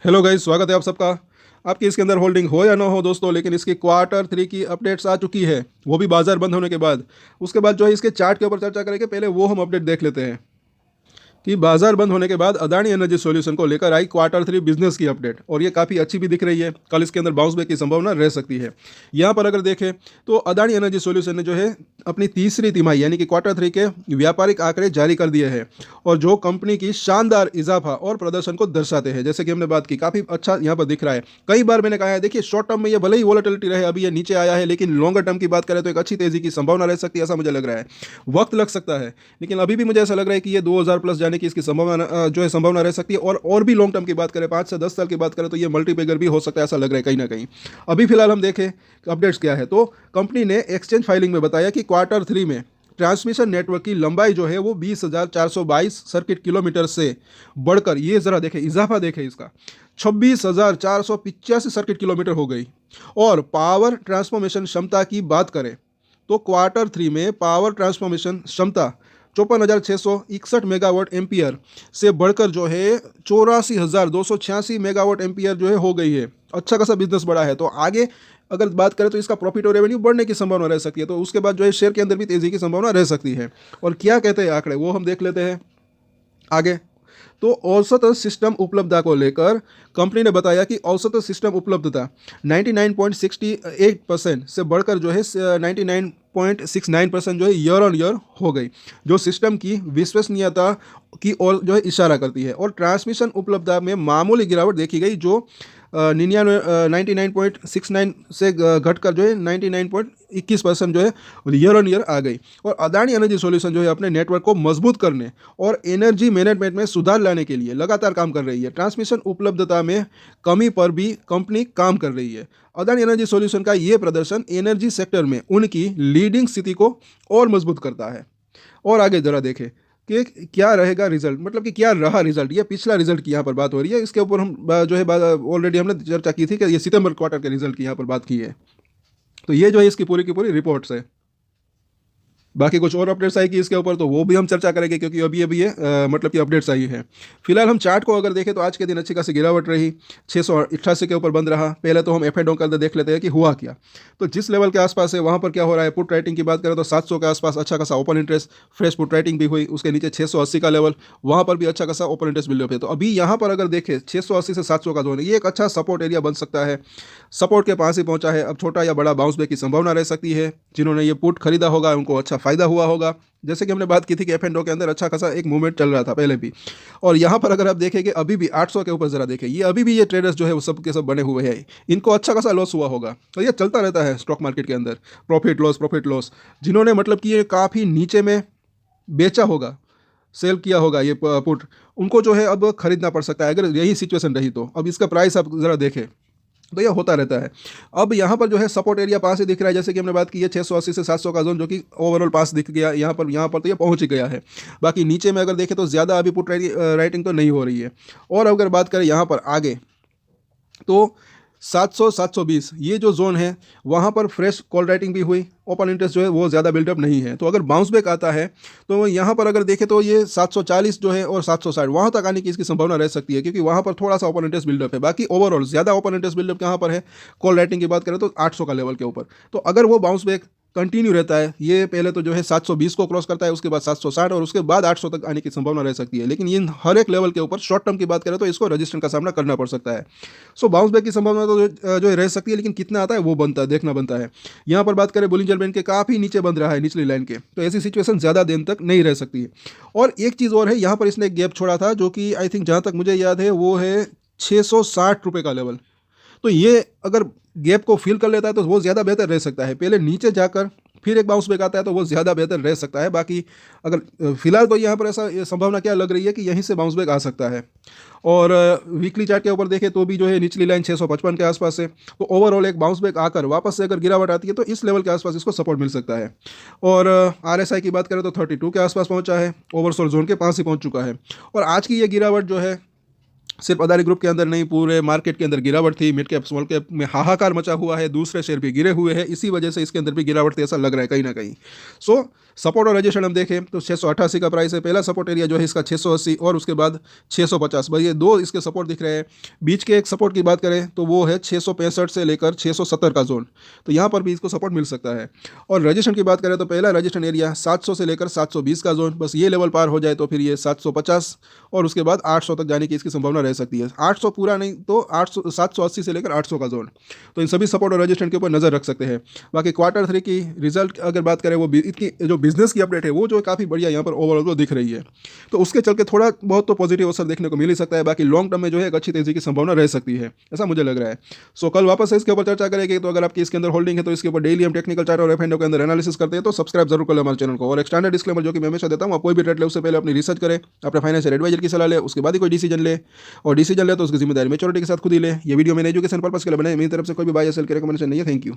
Hello guys, स्वागत है आप सबका। आपकी इसके अंदर होल्डिंग हो या ना हो दोस्तों, लेकिन इसकी क्वार्टर 3 की अपडेट्स आ चुकी है, वो भी बाजार बंद होने के बाद। उसके बाद जो है इसके चार्ट के ऊपर चर्चा करेंगे। पहले वो हम अपडेट देख लेते हैं कि बाजार बंद होने के बाद अदानी एनर्जी सॉल्यूशन को लेकर आई क्वार्टर 3 बिजनेस की अपडेट, और ये काफ़ी अच्छी भी दिख रही है। कल इसके अंदर बाउंस बैक की संभावना रह सकती है। यहाँ पर अगर देखें तो अदानी एनर्जी सॉल्यूशन ने जो है अपनी तीसरी तिमाही यानी कि क्वार्टर 3 के व्यापारिक आंकड़े जारी कर दिए हैं, और जो कंपनी की शानदार इजाफा और प्रदर्शन को दर्शाते हैं। जैसे कि हमने बात की, काफ़ी अच्छा यहाँ पर दिख रहा है। कई बार मैंने कहा है, देखिए शॉर्ट टर्म में ये भले ही वॉलेटिलिटी रहे, अभी ये नीचे आया है, लेकिन लॉन्गर टर्म की बात करें तो एक अच्छी तेजी की संभावना रह सकती है, ऐसा मुझे लग रहा है। वक्त लग सकता है, लेकिन अभी भी मुझे ऐसा लग रहा है कि ये 2000 प्लस जाने की इसकी संभावना जो है संभावना रह सकती है। और भी लॉन्ग टर्म की बात करें, 5 से 10 साल की बात करें, तो ये मल्टीपेगर भी हो सकता है, ऐसा लग रहा है कहीं ना कहीं। अभी फिलहाल हम देखें अपडेट्स क्या है, तो कंपनी ने एक्सचेंज फाइलिंग में बताया कि क्वार्टर 3 में ट्रांसमिशन नेटवर्क की लंबाई जो है वो 20,422 सर्किट किलोमीटर से बढ़कर, ये जरा देखें इजाफा देखें इसका, 26,485 सर्किट किलोमीटर हो गई। और पावर ट्रांसफॉर्मेशन क्षमता की बात करें तो क्वार्टर 3 में पावर ट्रांसफॉर्मेशन क्षमता 54,661 मेगावाट एम्पियर से बढ़कर जो है 84,286 मेगावाट एम्पियर जो है हो गई है। अच्छा खासा बिजनेस बढ़ा है। तो आगे अगर बात करें तो इसका प्रॉफिट और रेवेन्यू बढ़ने की संभावना रह सकती है। तो उसके बाद जो है शेयर के अंदर भी तेजी की संभावना रह सकती है। और क्या कहते हैं आंकड़े, वो हम देख लेते हैं आगे। तो औसत सिस्टम उपलब्धता को लेकर कंपनी ने बताया कि औसत सिस्टम उपलब्धता 99.68% से बढ़कर जो है 99.69% जो है ईयर ऑन ईयर हो गई, जो सिस्टम की विश्वसनीयता की ओर जो है इशारा करती है। और ट्रांसमिशन उपलब्धता में मामूली गिरावट देखी गई, जो 99.69 से घटकर जो है 99.21% जो है ईयर ऑन ईयर आ गई। और अदानी एनर्जी सॉल्यूशन जो है अपने नेटवर्क को मजबूत करने और एनर्जी मैनेजमेंट में सुधार लाने के लिए लगातार काम कर रही है। ट्रांसमिशन उपलब्धता में कमी पर भी कंपनी काम कर रही है। अदानी एनर्जी सॉल्यूशन का ये प्रदर्शन एनर्जी सेक्टर में उनकी लीडिंग स्थिति को और मजबूत करता है। और आगे जरा देखें कि क्या रहेगा रिजल्ट, मतलब कि क्या रहा रिजल्ट। ये पिछला रिजल्ट की यहाँ पर बात हो रही है, इसके ऊपर हम जो है ऑलरेडी हमने चर्चा की थी कि ये सितंबर क्वार्टर के रिजल्ट की यहाँ पर बात की है। तो ये जो है इसकी पूरी की पूरी रिपोर्ट्स है। बाकी कुछ और अपडेट्स आएगी इसके ऊपर तो वो भी हम चर्चा करेंगे, क्योंकि अभी अभी ये मतलब कि अपडेट्स आई है। फिलहाल हम चार्ट को अगर देखें तो आज के दिन अच्छी खासी गिरावट रही, 688 के ऊपर बंद रहा। पहले तो हम एफ एंड ओ के अंदर देख लेते हैं कि हुआ क्या। तो जिस लेवल के आसपास है वहाँ पर क्या हो रहा है। पुट राइटिंग की बात करें तो 700 के आसपास अच्छा खासा open interest, fresh put writing भी हुई। उसके नीचे 680 का लेवल, वहाँ पर भी अच्छा खासा ओपन इंटरेस्ट बिल्डअप है। तो अभी यहाँ पर अगर देखें 680 से 700 का जोन है, ये एक अच्छा सपोर्ट एरिया बन सकता है। सपोर्ट के पास ही पहुंचा है। अब छोटा या बड़ा बाउंस बैक की संभावना रह सकती है। जिन्होंने ये पुट खरीदा होगा उनको अच्छा फायदा हुआ होगा। जैसे कि हमने बात की थी कि एफ एंड ओ के अंदर अच्छा खासा एक मूवमेंट चल रहा था पहले भी। और यहाँ पर अगर आप देखें कि अभी भी 800 के ऊपर जरा देखें, ये अभी भी ये ट्रेडर्स जो है वो सब के सब बने हुए हैं। इनको अच्छा खासा लॉस हुआ होगा। तो ये चलता रहता है स्टॉक मार्केट के अंदर, प्रॉफिट लॉस प्रॉफिट लॉस। जिन्होंने मतलब कि ये काफ़ी नीचे में बेचा होगा, सेल किया होगा ये पुट, उनको जो है अब खरीदना पड़ सकता है अगर यही सिचुएशन रही तो। अब इसका प्राइस आप ज़रा देखें तो यह होता रहता है। अब यहाँ पर जो है सपोर्ट एरिया पास ही दिख रहा है। जैसे कि हमने बात की है 680 से 700 का जोन, जो कि ओवरऑल पास दिख गया यहाँ पर तो ये पहुँच ही गया है। बाकी नीचे में अगर देखें तो ज़्यादा अभी पुट राइटिंग तो नहीं हो रही है। और अगर बात करें यहाँ पर आगे तो 700 720 ये जो जोन है वहाँ पर फ्रेश कॉल राइटिंग भी हुई। ओपन इंटरेस्ट जो है वो ज़्यादा बिल्डअप नहीं है। तो अगर बाउंस बैक आता है तो यहाँ पर अगर देखें तो ये 740 जो है और 760 वहाँ तक आने की इसकी संभावना रह सकती है, क्योंकि वहाँ पर थोड़ा सा ओपन इंटरेस्ट बिल्डअप है। बाकी ओवरऑल ज़्यादा ओपन इंटरेस्ट बिल्डअप कहाँ पर है, कॉल राइटिंग की बात करें तो 800 का लेवल के ऊपर। तो अगर वो बाउंस बैक कंटिन्यू रहता है, ये पहले तो जो है 720 को क्रॉस करता है, उसके बाद 760 और उसके बाद 800 तक आने की संभावना रह सकती है। लेकिन इन हर एक लेवल के ऊपर शॉर्ट टर्म की बात करें तो इसको रजिस्टेंस का सामना करना पड़ सकता है। सो बाउंस बैक की संभावना तो जो है रह सकती है, लेकिन कितना आता है वो बनता है, देखना बनता है। यहाँ पर बात करें बोलिंजर बैंड के काफ़ी नीचे बंद रहा है निचली लाइन के, तो ऐसी सिचुएशन ज़्यादा दिन तक नहीं रह सकती है। और एक चीज़ और है, यहाँ पर इसने एक गैप छोड़ा था जो कि आई थिंक जहाँ तक मुझे याद है वो है 660 रुपये का लेवल। तो ये अगर गैप को फिल कर लेता है तो वो ज़्यादा बेहतर रह सकता है। पहले नीचे जाकर फिर एक बाउंस बैक आता है तो वो ज़्यादा बेहतर रह सकता है। बाकी अगर फिलहाल तो यहाँ पर ऐसा ये संभावना क्या लग रही है कि यहीं से बाउंस बैक आ सकता है। और वीकली चार्ट के ऊपर देखें तो भी जो है निचली लाइन 655 के आसपास है। तो ओवरऑल एक बाउंस बैक आकर वापस से अगर गिरावट आती है तो इस लेवल के आसपास इसको सपोर्ट मिल सकता है। और RSI की बात करें तो 32 के आसपास पहुंचा है, ओवरसोल्ड जोन के पास ही पहुंच चुका है। और आज की ये गिरावट जो है सिर्फ अदानी ग्रुप के अंदर नहीं, पूरे मार्केट के अंदर गिरावट थी। मिड कैप स्मॉल कैप में हाहाकार मचा हुआ है, दूसरे शेयर भी गिरे हुए हैं, इसी वजह से इसके अंदर भी गिरावट थी, ऐसा लग रहा है कहीं ना कहीं। सो सपोर्ट और रजिस्ट्रेशन हम देखें तो 688 का प्राइस है, पहला सपोर्ट एरिया जो है इसका 680 और उसके बाद 650, भाई ये दो इसके सपोर्ट दिख रहे हैं। बीच के एक सपोर्ट की बात करें तो वो है 665 से लेकर 670 का जोन, तो यहाँ पर भी इसको सपोर्ट मिल सकता है। और रजिस्ट्रेशन की बात करें तो पहला रजिस्ट्रेशन एरिया 700 से लेकर 720 का जोन, बस ये लेवल पार हो जाए तो फिर ये 750 और उसके बाद 800 तक जाने की इसकी संभावना रह सकती है। 800 पूरा नहीं तो 800 780 से लेकर 800 का जोन, तो इन सभी सपोर्ट और रजिस्ट्रेशन के ऊपर नजर रख सकते हैं। बाकी क्वार्टर 3 की रिजल्ट अगर बात करें, वो इतनी जो बिजनेस की अपडेट है वो जो काफ़ी बढ़िया यहाँ पर ओवरऑल तो दिख रही है, तो उसके चल के थोड़ा बहुत तो पॉजिटिव असर देखने को मिल ही सकता है। बाकी लॉन्ग टर्म में जो है एक अच्छी तेजी की संभावना रह सकती है, ऐसा मुझे लग रहा है। सो कल वापस से इसके ऊपर चर्चा करेंगे। तो अगर आपकी इसके अंदर होल्डिंग है तो इसके ऊपर डेली हम टेक्निकल चार्ट और एफ के अंदर एनालिसिस करते हैं, तो सब्सक्राइब जरूर कर लें हमारे चैनल को। और एक स्टैंडर्ड डिस्क्लेमर जो कि मैं हमेशा देता हूँ, आप कोई भी ट्रेड ले उससे पहले अपनी रिसर्च करें, अपने फाइनेंशियल एडवाइजर की सलाह ले, उसके बाद ही कोई डिसीजन ले, और डिसीजन ले तो उसकी जिम्मेदारी मेच्योरिटी के साथ खुद ही ले। ये वीडियो मैंने एजुकेशन पर्पस के लिए बनाई, मेरी तरफ से कोई भी बाय या सेल की रिकमेंडेशन नहीं है। Thank you.